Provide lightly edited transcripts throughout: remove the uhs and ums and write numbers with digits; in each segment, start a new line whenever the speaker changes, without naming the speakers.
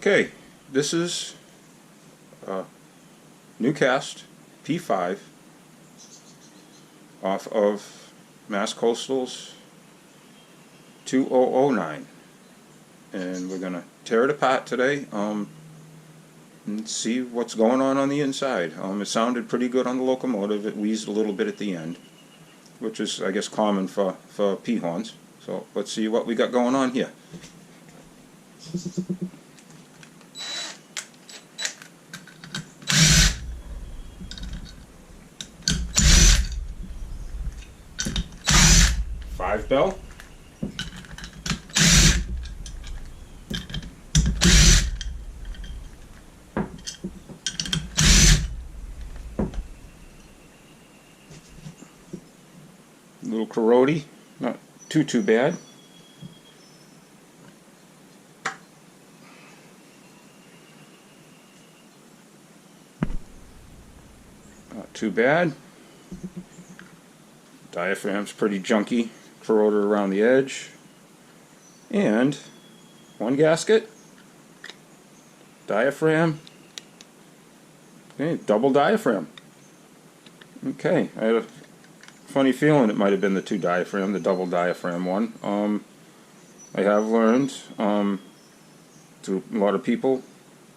Okay, this is new cast P-5 off of Mass Coastal's 2009, and we're gonna tear it apart today and see what's going on the inside. It sounded pretty good on the locomotive. It wheezed a little bit at the end, which is, I guess, common for P-horns. So let's see what we got going on here. Five bell. Little corrode, not too bad. Not too bad. Diaphragm's pretty junky, corroded around the edge. And one gasket, diaphragm, okay, double diaphragm. Okay, I had a funny feeling it might have been the the double diaphragm one. I have learned through a lot of people,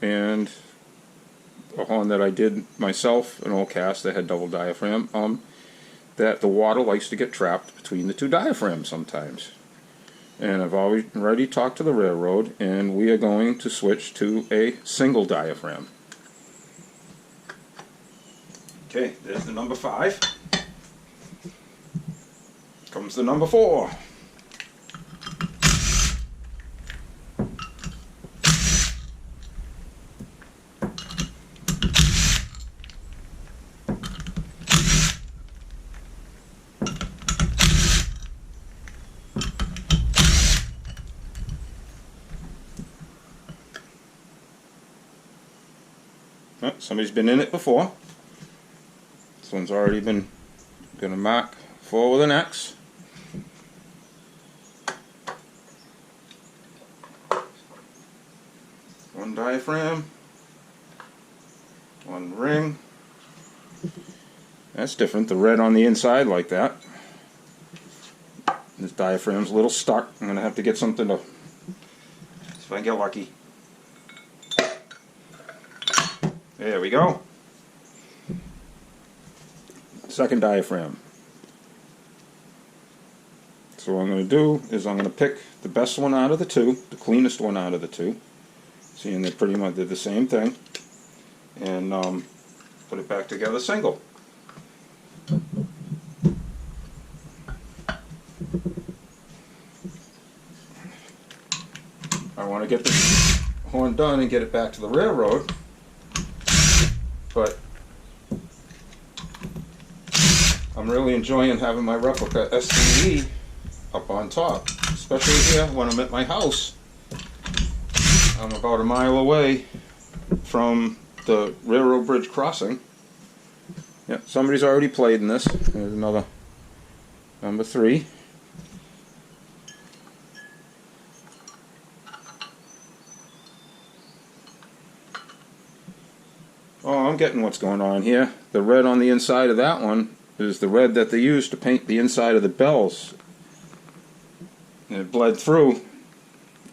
and a horn that I did myself, an old cast that had double diaphragm, that the water likes to get trapped between the two diaphragms sometimes. And I've already talked to the railroad, and we are going to switch to a single diaphragm. Okay, there's the number 5. Comes the number 4. Oh, somebody's been in it before. This one's already been gonna mark 4 with an X. One diaphragm, one ring. That's different, the red on the inside like that. This diaphragm's a little stuck. I'm going to have to get something to, if I get lucky. There we go. Second diaphragm. So what I'm going to do is I'm going to pick the best one out of the two, the cleanest one out of the two. Seeing they pretty much did the same thing, and put it back together single. I want to get this horn done and get it back to the railroad, but I'm really enjoying having my replica SCE up on top, especially here when I'm at my house. I'm about a mile away from the railroad bridge crossing. Yep, somebody's already played in this. There's another number 3. Oh, I'm getting what's going on here. The red on the inside of that one is the red that they used to paint the inside of the bells. And it bled through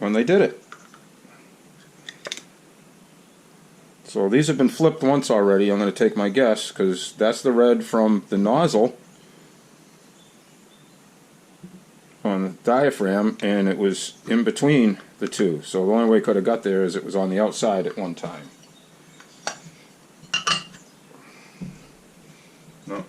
when they did it. So these have been flipped once already. I'm going to take my guess, because that's the red from the nozzle on the diaphragm, and it was in between the two. So the only way it could have got there is it was on the outside at one time. No.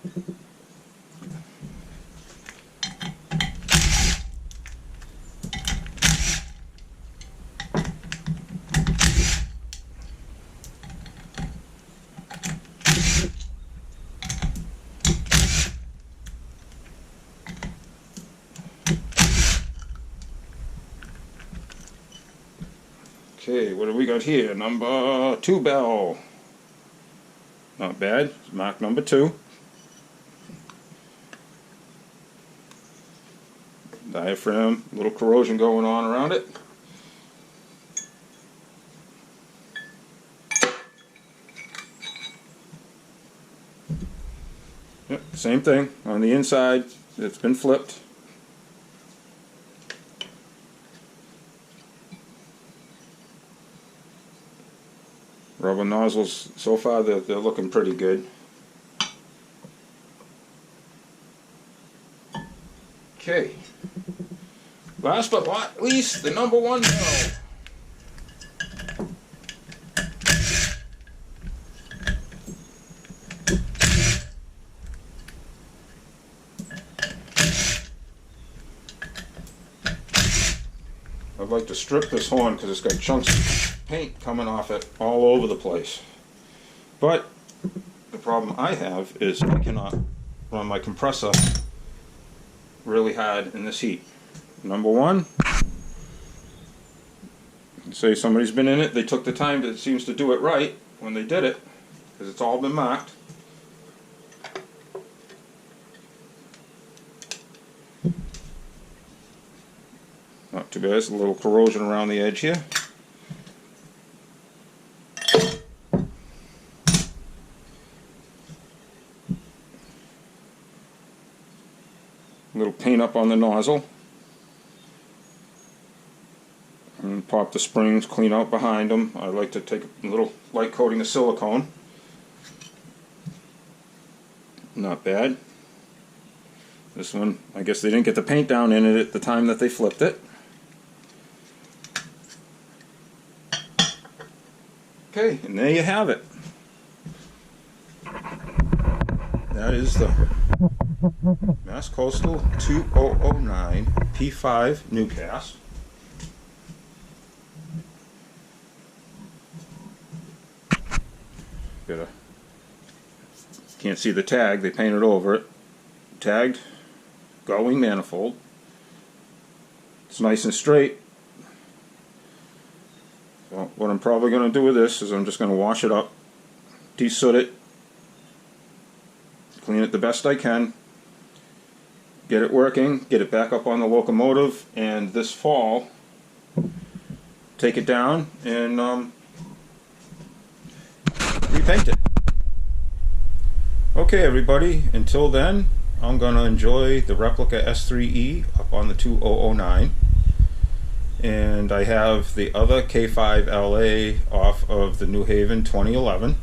Okay, what do we got here? Number 2 bell. Not bad. Mark number 2. Diaphragm, little corrosion going on around it. Same thing on the inside. It's been flipped. Rubber nozzles, so far they're looking pretty good. Okay. Last but not least, the number one nail. I'd like to strip this horn because it's got chunks of paint coming off it all over the place. But the problem I have is I cannot run my compressor really hard in this heat. Number one, say somebody's been in it, they took the time that seems to do it right when they did it, because it's all been marked. Not too bad, there's a little corrosion around the edge here. A little paint up on the nozzle. And pop the springs, clean out behind them. I like to take a little light coating of silicone. Not bad. This one, I guess they didn't get the paint down in it at the time that they flipped it. Okay, and there you have it. That is the Mass Coastal 2009 P-5 new cast. Can't see the tag, they painted over it. Tagged, gull-wing manifold. It's nice and straight. So what I'm probably going to do with this is I'm just going to wash it up, de-soot it, clean it the best I can, get it working, get it back up on the locomotive, and this fall take it down and repaint it. Okay everybody, until then I'm going to enjoy the replica S3E up on the 2009, and I have the other K5LA off of the New Haven 2011.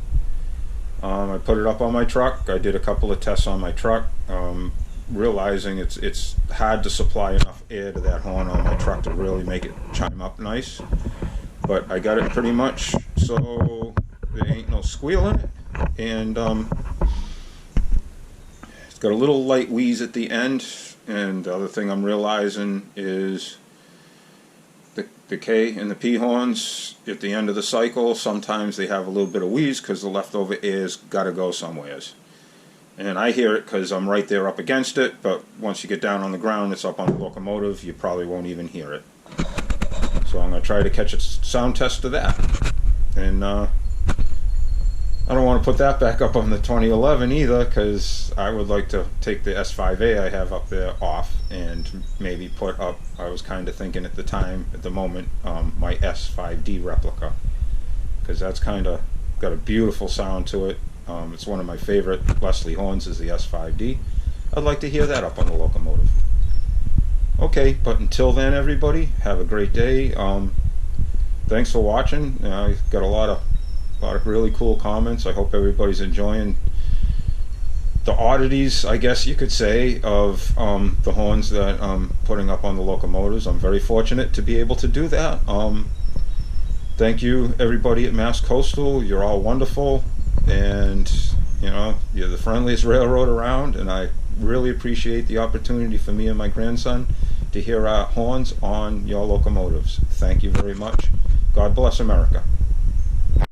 I put it up on my truck. I did a couple of tests on my truck, realizing it's hard to supply enough air to that horn on my truck to really make it chime up nice, but I got it pretty much so there ain't no squeal in it, and it's got a little light wheeze at the end. And the other thing I'm realizing is the K and the P horns at the end of the cycle, sometimes they have a little bit of wheeze because the leftover air's got to go somewheres. And I hear it because I'm right there up against it, but once you get down on the ground, it's up on the locomotive, you probably won't even hear it. So I'm going to try to catch a sound test of that. And I don't want to put that back up on the 2011 either, because I would like to take the S5A I have up there off and maybe put up, I was kind of thinking at the time, at the moment, my S5D replica, because that's kind of got a beautiful sound to it. It's one of my favorite Leslie horns is the S5D. I'd like to hear that up on the locomotive. Okay, but until then everybody, have a great day. Thanks for watching. I got a lot of really cool comments. I hope everybody's enjoying the oddities, I guess you could say, of the horns that I'm putting up on the locomotives. I'm very fortunate to be able to do that. Thank you everybody at Mass Coastal. You're all wonderful, and you know, you're the friendliest railroad around, and I really appreciate the opportunity for me and my grandson to hear our horns on your locomotives. Thank you very much. God bless America.